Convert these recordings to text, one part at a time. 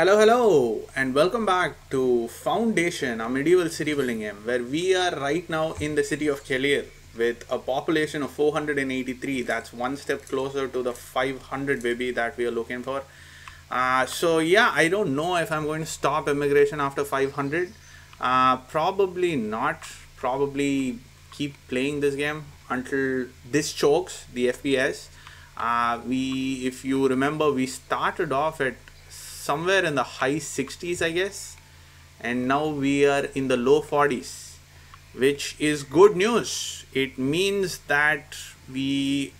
Hello, and welcome back to Foundation, a medieval city building game, where we are right now in the city of Kellier with a population of 483. That's one step closer to the 500 baby that we are looking for. So I don't know if I'm going to stop immigration after 500. Probably not. Probably keep playing this game until this chokes the FPS. If you remember, we started off at somewhere in the high 60s, I guess, and now we are in the low 40s, which is good news. It means that we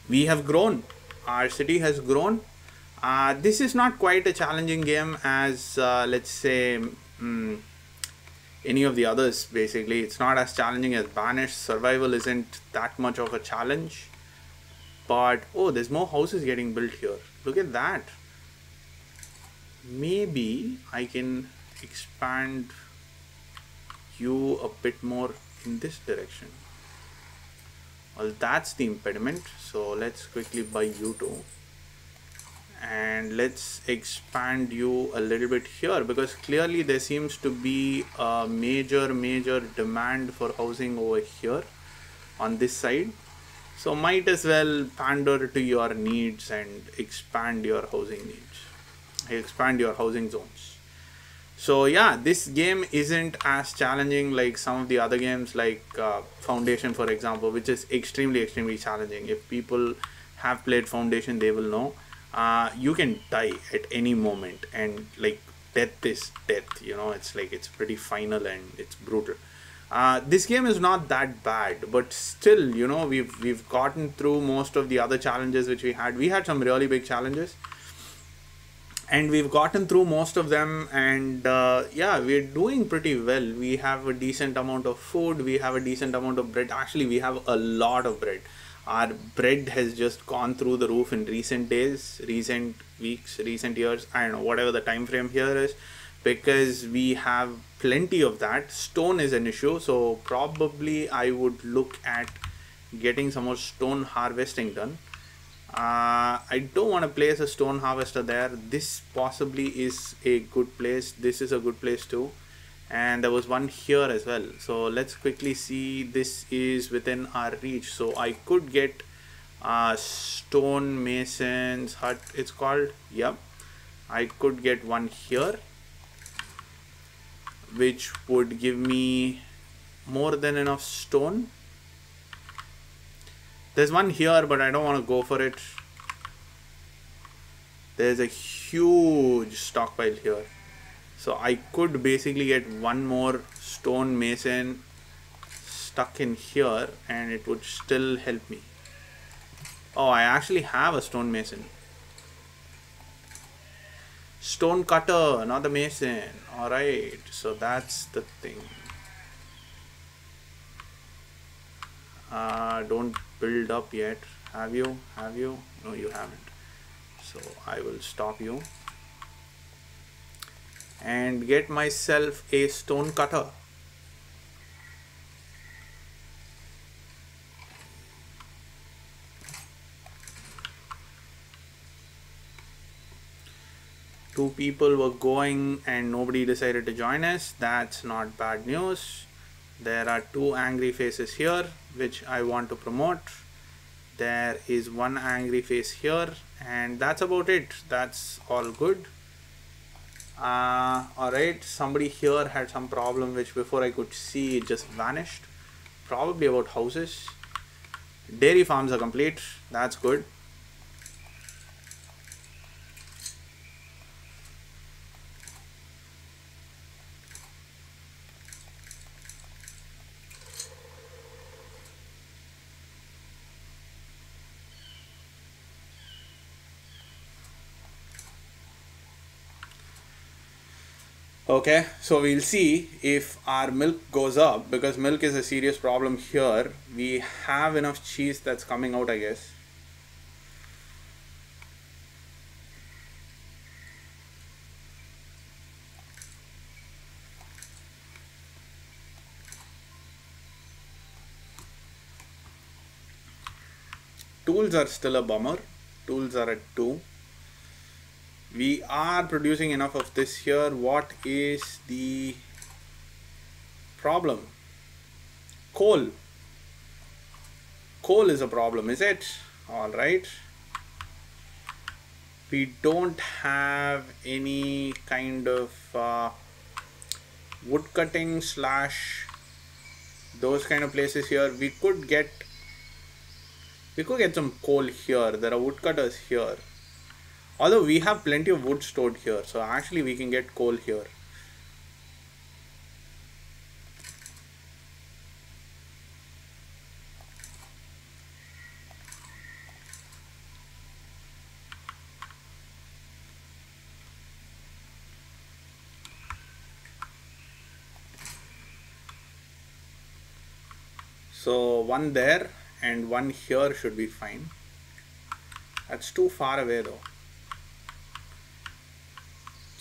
have grown. Our city has grown. This is not quite a challenging game as let's say any of the others. Basically, it's not as challenging as Banished. Survival isn't that much of a challenge, but oh, there's more houses getting built here. Look at that. Maybe I can expand you a bit more in this direction. Well, that's the impediment, so let's quickly buy you two, and let's expand you a little bit here, because clearly there seems to be a major demand for housing over here on this side. So might as well pander to your needs and expand your housing needs, expand your housing zones. So yeah, this game isn't as challenging like some of the other games like Foundation, for example, which is extremely challenging. If people have played Foundation, they will know you can die at any moment, and like death is death, you know. It's like it's pretty final and it's brutal. This game is not that bad, but still, you know, we've gotten through most of the other challenges which we had. We had some really big challenges, and we've gotten through most of them, and yeah, we're doing pretty well. We have a decent amount of food, we have a decent amount of bread. Actually, we have a lot of bread. Our bread has just gone through the roof in recent days, recent weeks, recent years, I don't know, whatever the time frame here is, because we have plenty of that. Stone is an issue, so probably I would look at getting some more stone harvesting done. I don't want to place a stone harvester there. This possibly is a good place. This is a good place too, and there was one here as well. So let's quickly see. This is within our reach, so I could get stone mason's hut, it's called. Yep, I could get one here, which would give me more than enough stone. There's one here, but I don't want to go for it. There's a huge stockpile here. So I could basically get one more stone mason stuck in here, and it would still help me. Oh, I actually have a stone mason. Stone cutter, not the mason. Alright, so that's the thing. Don't build up yet. Have you? Have you? No, you haven't. So I will stop you and get myself a stone cutter. Two people were going and nobody decided to join us. That's not bad news. There are two angry faces here which I want to promote. There is one angry face here, and that's about it. That's all good. Alright, somebody here had some problem which before I could see it just vanished. Probably about houses. Dairy farms are complete. That's good. Okay, so we'll see if our milk goes up, because milk is a serious problem here. We have enough cheese that's coming out, I guess. Tools are still a bummer. Tools are at 2. We are producing enough of this here. What is the problem? Coal. Coal is a problem, is it? Alright. We don't have any kind of wood cutting slash those kind of places here. We could get some coal here. There are woodcutters here. Although we have plenty of wood stored here, so actually we can get coal here. So one there and one here should be fine. That's too far away though.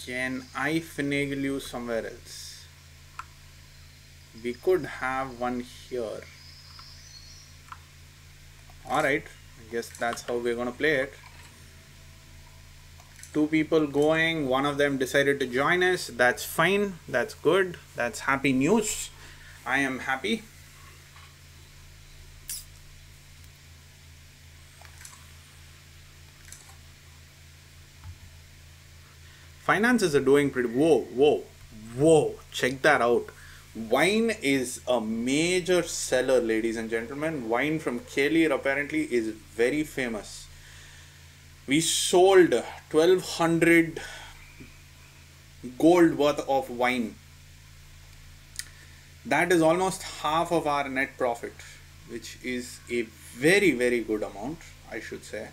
Can I finagle you somewhere else? We could have one here. Alright, I guess that's how we're gonna play it. Two people going, one of them decided to join us. That's fine, that's good, that's happy news. I am happy. Finances are doing pretty. Whoa, check that out. Wine is a major seller, ladies and gentlemen. Wine from Kalir apparently is very famous. We sold 1200 gold worth of wine. That is almost half of our net profit, which is a very, very good amount, I should say.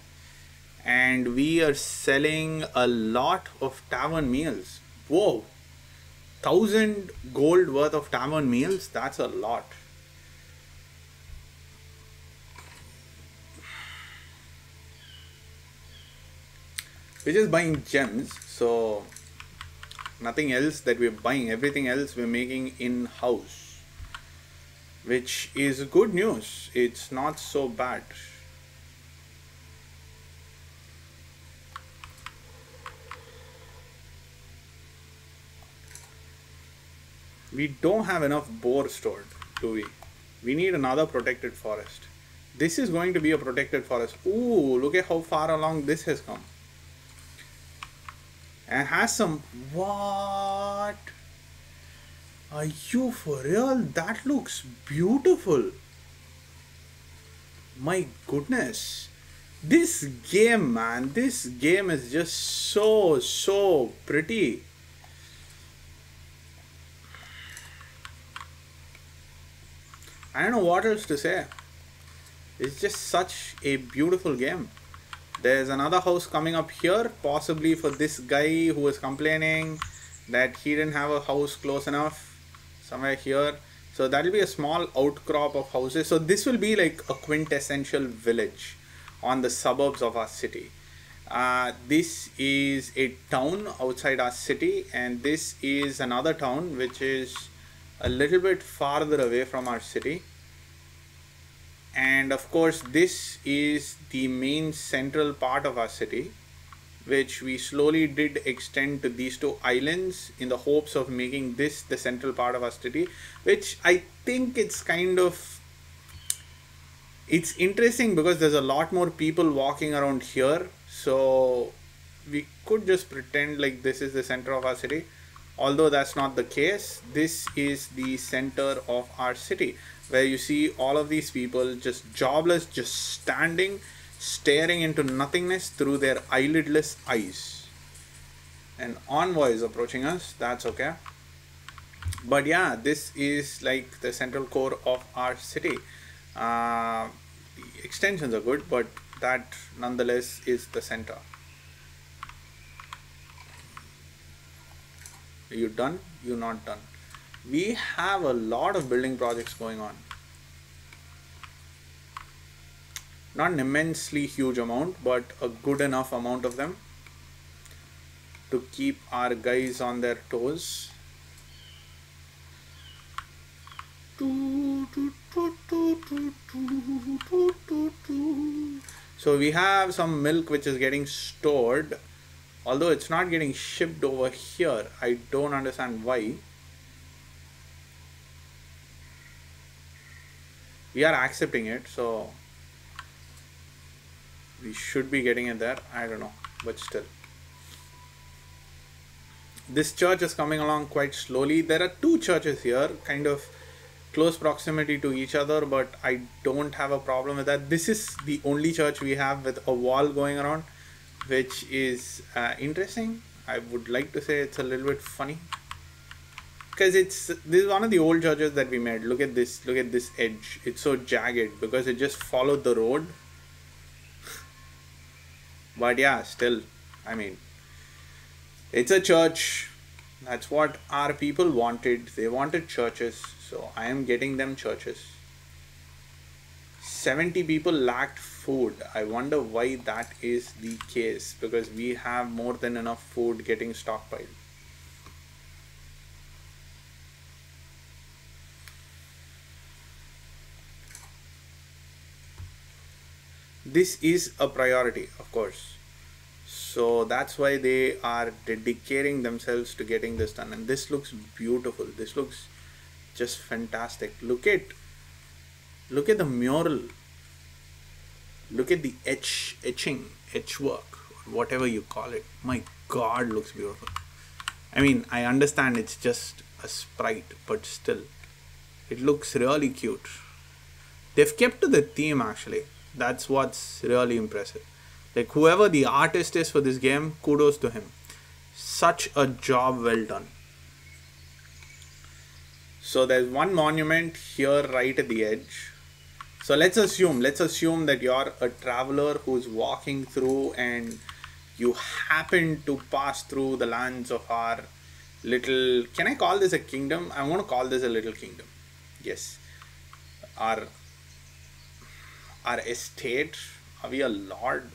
And we are selling a lot of tavern meals. Whoa, 1000 gold worth of tavern meals, that's a lot. We're just buying gems, so nothing else that we're buying. Everything else we're making in-house, which is good news. It's not so bad. We don't have enough boar stored, do we? We need another protected forest. This is going to be a protected forest. Ooh, look at how far along this has come. And has some... What? Are you for real? That looks beautiful. My goodness. This game, man. This game is just so pretty. I don't know what else to say. It's just such a beautiful game. There's another house coming up here, possibly for this guy who was complaining that he didn't have a house close enough, somewhere here. So that will be a small outcrop of houses. So this will be like a quintessential village on the suburbs of our city. This is a town outside our city, and this is another town which is a little bit farther away from our city. And of course this is the main central part of our city, which we slowly did extend to these two islands in the hopes of making this the central part of our city, which I think it's kind of, it's interesting because there's a lot more people walking around here, so we could just pretend like this is the center of our city. Although that's not the case, this is the center of our city, where you see all of these people just jobless, just standing, staring into nothingness through their eyelidless eyes. An envoy is approaching us, that's okay. But yeah, this is like the central core of our city. The extensions are good, but that nonetheless is the center. Are you done? You're not done. We have a lot of building projects going on. Not an immensely huge amount, but a good enough amount of them to keep our guys on their toes. So we have some milk which is getting stored Although it's not getting shipped over here. I don't understand why. We are accepting it, so we should be getting it there. I don't know, but still. This church is coming along quite slowly. There are two churches here, kind of close proximity to each other, but I don't have a problem with that. This is the only church we have with a wall going around, which is interesting. I would like to say it's a little bit funny, because this is one of the old churches that we made. Look at this edge. It's so jagged because it just followed the road. But yeah, still, I mean, it's a church. That's what our people wanted. They wanted churches, so I am getting them churches. 70 people lacked food. I wonder why that is the case, because we have more than enough food getting stockpiled. This is a priority, of course. So that's why they are dedicating themselves to getting this done. And this looks beautiful. This looks just fantastic. Look at the mural. Look at the etch work, whatever you call it. My God, looks beautiful. I mean, I understand it's just a sprite, but still, it looks really cute. They've kept to the theme, actually. That's what's really impressive. Like, whoever the artist is for this game, kudos to him. Such a job well done. So there's one monument here right at the edge. So let's assume that you're a traveler who's walking through and you happen to pass through the lands of our little, can I call this a kingdom? I want to call this a little kingdom. Yes. Our estate. Are we a lord?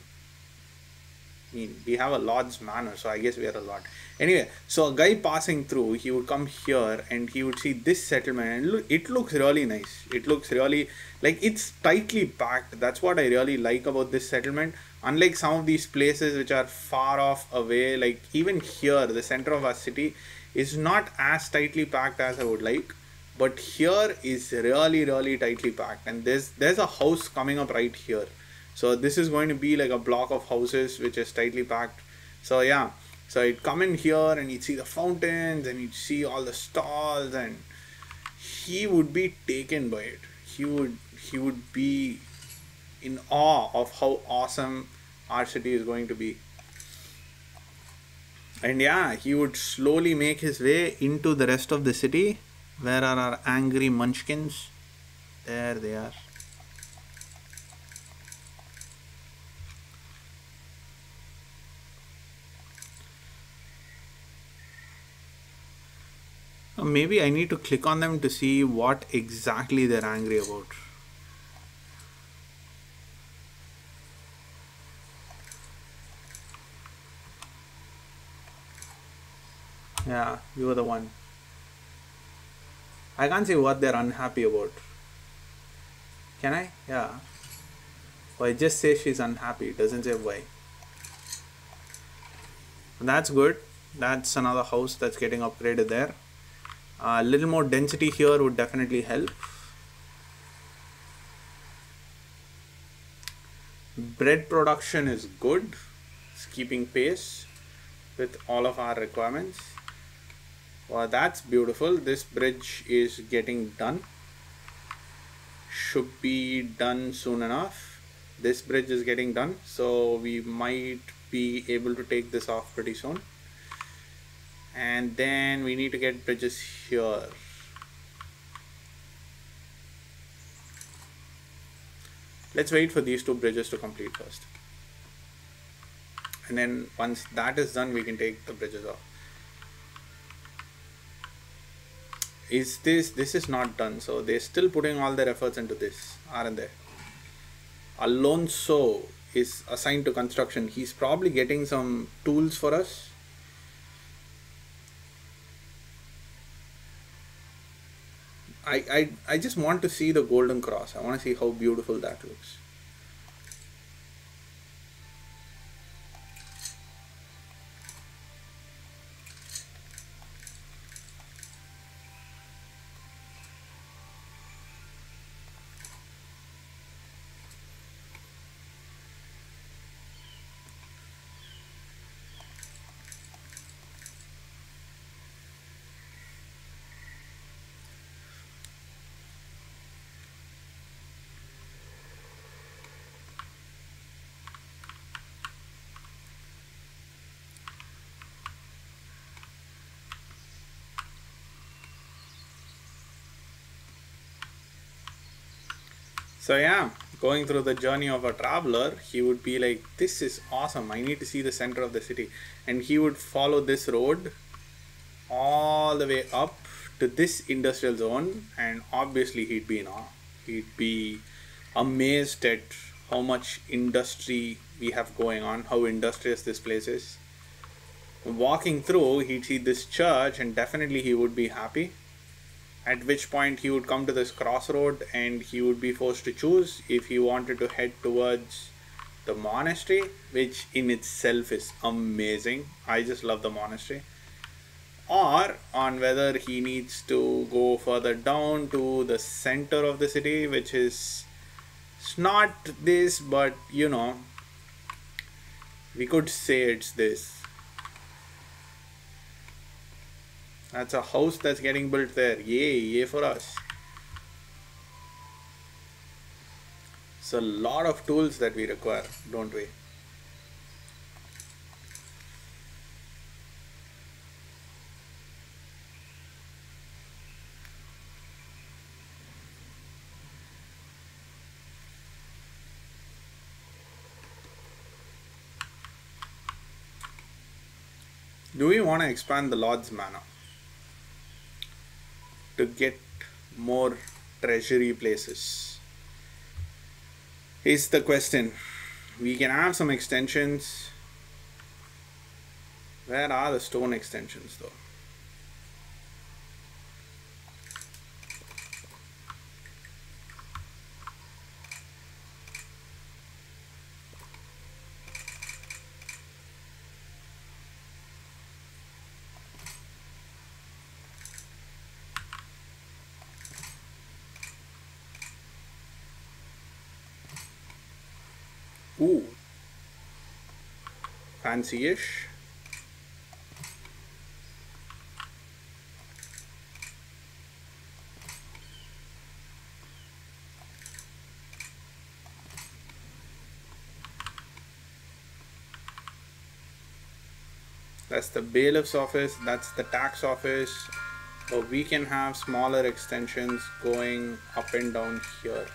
I mean, we have a lord's manor, so I guess we are a lord. Anyway, so a guy passing through, he would come here and he would see this settlement, and it looks really nice. It looks really, like, it's tightly packed. That's what I really like about this settlement. Unlike some of these places which are far off away, like even here, the center of our city is not as tightly packed as I would like. But here is really, really tightly packed. And there's a house coming up right here. So this is going to be like a block of houses which is tightly packed. So yeah, so you'd come in here and you'd see the fountains and you'd see all the stalls, and he would be taken by it. He would be in awe of how awesome our city is going to be. And yeah, he would slowly make his way into the rest of the city. Where are our angry munchkins? There they are. Maybe I need to click on them to see what exactly they're angry about. Yeah, you are the one. I can't see what they're unhappy about. Can I? Yeah. Well, it just says she's unhappy. It doesn't say why. That's good. That's another house that's getting upgraded there. A little more density here would definitely help. Bread production is good. It's keeping pace with all of our requirements. Well, that's beautiful. This bridge is getting done. Should be done soon enough. This bridge is getting done, so we might be able to take this off pretty soon. And then we need to get bridges here. Let's wait for these two bridges to complete first. And then once that is done, we can take the bridges off. This is not done, so they're still putting all their efforts into this, aren't they? Alonso is assigned to construction. He's probably getting some tools for us. I just want to see the golden cross. I want to see how beautiful that looks. So yeah, going through the journey of a traveler, he would be like, this is awesome, I need to see the center of the city. And he would follow this road all the way up to this industrial zone, and obviously he'd be in awe. He'd be amazed at how much industry we have going on, how industrious this place is. Walking through, he'd see this church, and definitely he would be happy. At which point he would come to this crossroad and he would be forced to choose if he wanted to head towards the monastery, which in itself is amazing. I just love the monastery. Or on whether he needs to go further down to the center of the city, which is, it's not this, but you know, we could say it's this. That's a house that's getting built there. Yay, yay for us. It's a lot of tools that we require, don't we? Do we want to expand the Lord's Manor to get more treasury places? Is the question. We can have some extensions. Where are the stone extensions though? Ooh, fancy-ish. That's the bailiff's office, that's the tax office. But we can have smaller extensions going up and down here.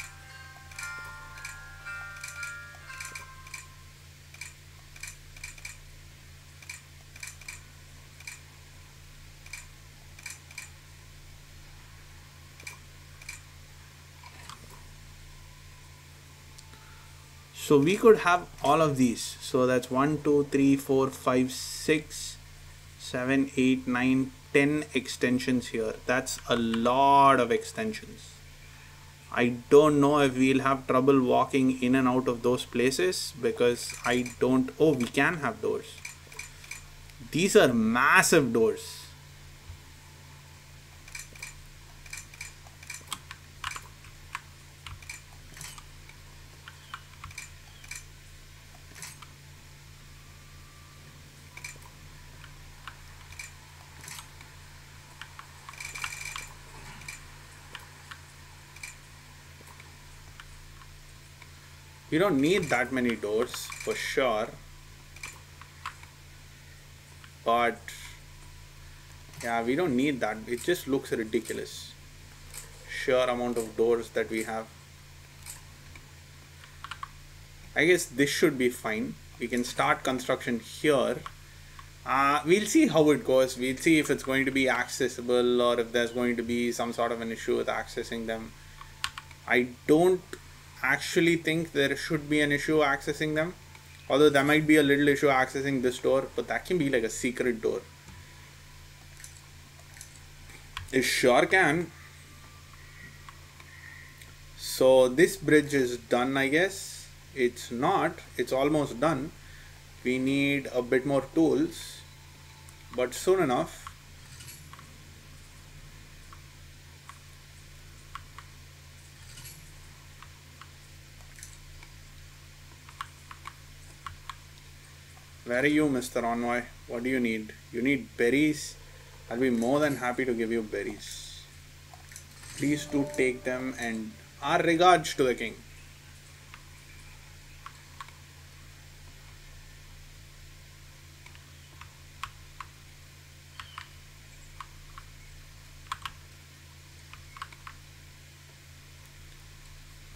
So we could have all of these. So that's 1, 2, 3, 4, 5, 6, 7, 8, 9, 10 extensions here. That's a lot of extensions. I don't know if we'll have trouble walking in and out of those places because I don't. Oh, we can have doors. These are massive doors. We don't need that many doors for sure, but yeah, we don't need that. It just looks ridiculous. Sheer amount of doors that we have. I guess this should be fine. We can start construction here. We'll see how it goes. We'll see if it's going to be accessible or if there's going to be some sort of an issue with accessing them. I don't actually think there should be an issue accessing them, although there might be a little issue accessing this door, but that can be like a secret door. It sure can. So this bridge is done, I guess. It's not, it's almost done. We need a bit more tools, but soon enough. Where are you, Mr. Envoy? What do you need? You need berries? I'll be more than happy to give you berries. Please do take them, and our regards to the king.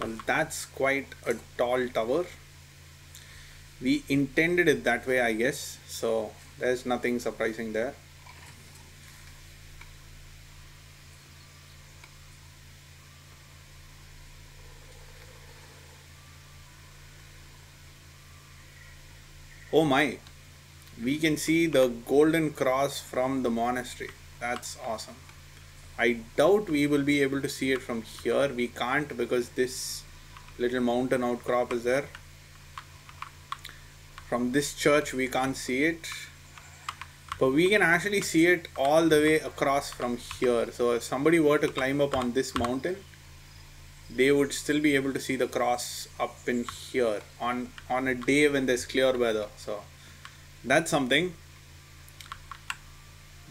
Well, that's quite a tall tower. We intended it that way, I guess, so there's nothing surprising there. Oh my, we can see the golden cross from the monastery. That's awesome. I doubt we will be able to see it from here. We can't because this little mountain outcrop is there. From this church we can't see it, but we can actually see it all the way across from here. So if somebody were to climb up on this mountain, they would still be able to see the cross up in here on a day when there's clear weather. So that's something.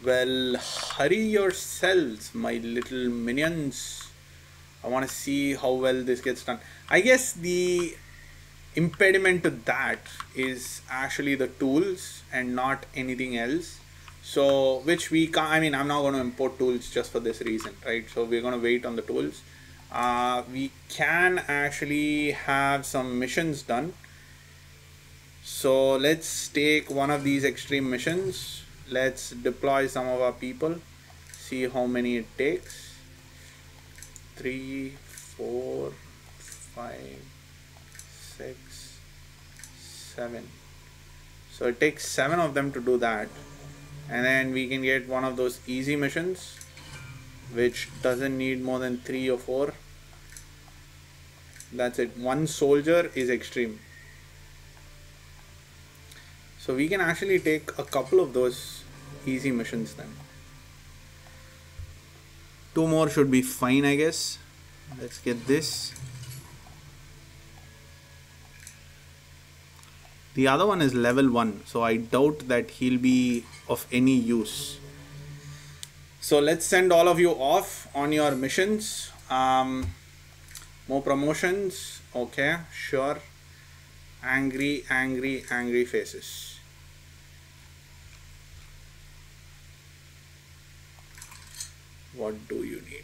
Well, hurry yourselves, my little minions. I want to see how well this gets done. I guess the impediment to that is actually the tools and not anything else. So, which we can't, I mean, I'm not going to import tools just for this reason, right? So we're going to wait on the tools. We can actually have some missions done. So let's take one of these extreme missions. Let's deploy some of our people, see how many it takes. 3, 4, 5, 6, 7. So it takes 7 of them to do that, and then we can get one of those easy missions which doesn't need more than 3 or 4. That's it. 1 soldier is extreme. So we can actually take a couple of those easy missions then. 2 more should be fine, I guess. Let's get this. The other one is level 1, so I doubt that he'll be of any use. So let's send all of you off on your missions. More promotions. Okay, sure. Angry, angry, angry faces. What do you need?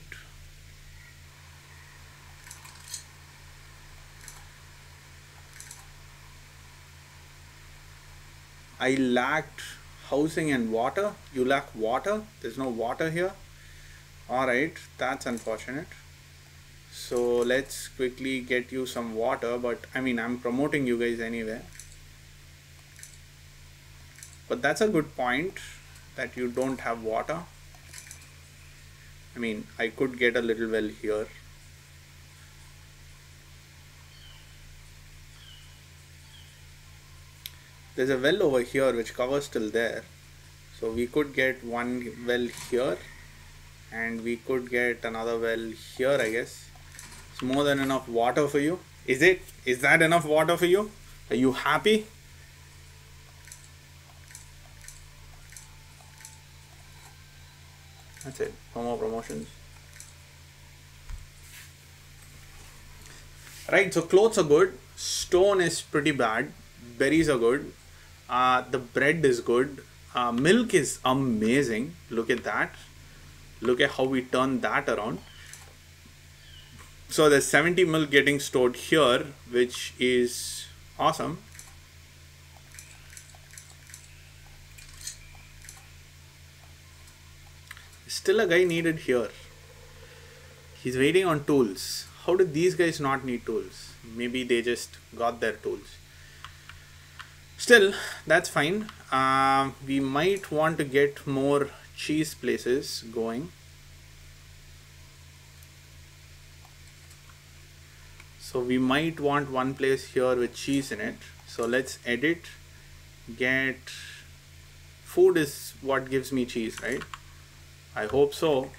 I lacked housing and water. You lack water? There's no water here? Alright, that's unfortunate. So let's quickly get you some water, but I mean, I'm promoting you guys anyway. But that's a good point that you don't have water. I mean, I could get a little well here. There's a well over here which covers till there. So we could get one well here, and we could get another well here, I guess. It's more than enough water for you. Is it? Is that enough water for you? Are you happy? That's it. No more promotions. Right, so clothes are good. Stone is pretty bad. Berries are good. The bread is good. Milk is amazing. Look at that. Look at how we turn that around. So there's 70 milk getting stored here, which is awesome. Still a guy needed here. He's waiting on tools. How did these guys not need tools? Maybe they just got their tools. Still, that's fine. We might want to get more cheese places going. So we might want one place here with cheese in it. So let's edit, get, food is what gives me cheese, right? I hope so.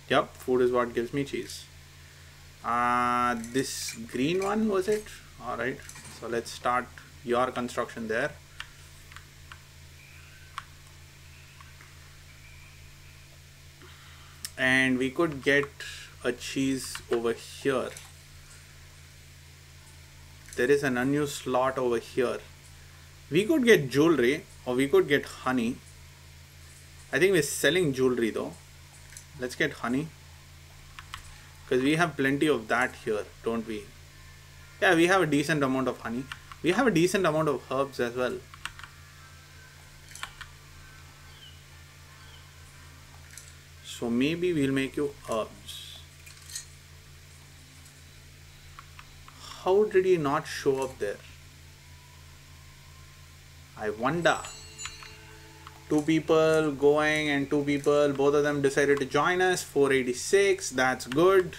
Yep, food is what gives me cheese. This green one, was it? Alright, so let's start your construction there. And we could get a cheese over here. There is an unused slot over here. We could get jewelry or we could get honey. I think we're selling jewelry though. Let's get honey. Because we have plenty of that here, don't we? Yeah, we have a decent amount of honey. We have a decent amount of herbs as well. So maybe we'll make you herbs. How did he not show up there? I wonder. 2 people going and 2 people, both of them decided to join us. 486, that's good.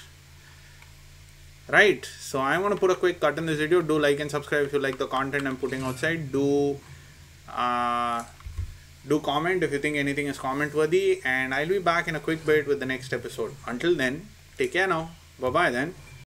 Right, so I want to put a quick cut in this video. Do like and subscribe if you like the content I'm putting outside. Do comment if you think anything is comment worthy, and I'll be back in a quick bit with the next episode. Until then, take care now. Bye bye then.